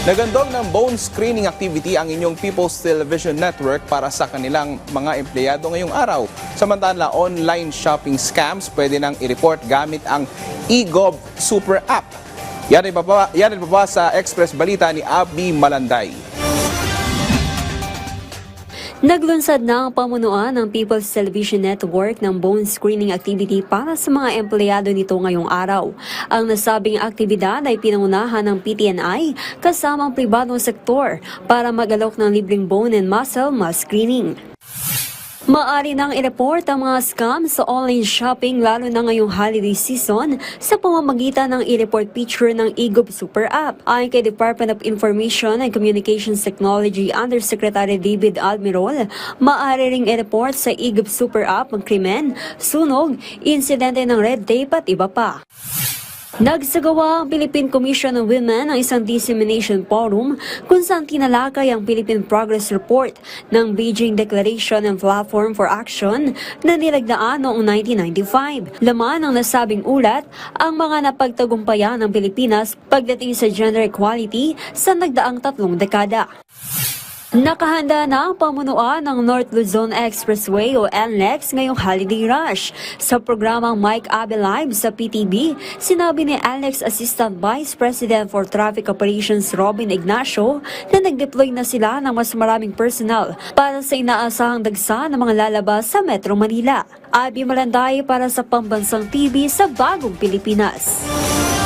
Nagandog ng bone screening activity ang inyong People's Television Network para sa kanilang mga empleyado ngayong araw. Samantala, online shopping scams pwede nang i-report gamit ang eGov Super App. Yan ay pa sa Express Balita ni Abby Malanday. Naglunsad na ang pamunuan ng People's Television Network ng bone screening activity para sa mga empleyado nito ngayong araw. Ang nasabing aktibidad ay pinangunahan ng PTNI kasama ang pribadong sektor para mag-alok ng libreng bone and muscle mass screening. Maaari nang i-report ang mga scam sa online shopping lalo na ngayong holiday season sa pamamagitan ng i-report feature ng eGov Super App. Ayon kay Department of Information and Communications Technology Undersecretary David Almirol, maaari ring i-report sa eGov Super App ang krimen, sunog, insidente ng red tape at iba pa. Nagsagawa ang Philippine Commission on Women ng isang dissemination forum kung saan tinalakay ang Philippine Progress Report ng Beijing Declaration and Platform for Action na nilagdaan noong 1995. Laman ng nasabing ulat ang mga napagtagumpayan ng Pilipinas pagdating sa gender equality sa nagdaang 3 dekada. Nakahanda na ang pamunuan ng North Luzon Expressway o NLEX ngayong holiday rush. Sa programang Mike Abe Live sa PTV, sinabi ni NLEX Assistant Vice President for Traffic Operations Robin Ignacio na nag-deploy na sila ng mas maraming personnel para sa inaasahang dagsa ng mga lalabas sa Metro Manila. Abby Malanday para sa Pambansang TV sa Bagong Pilipinas.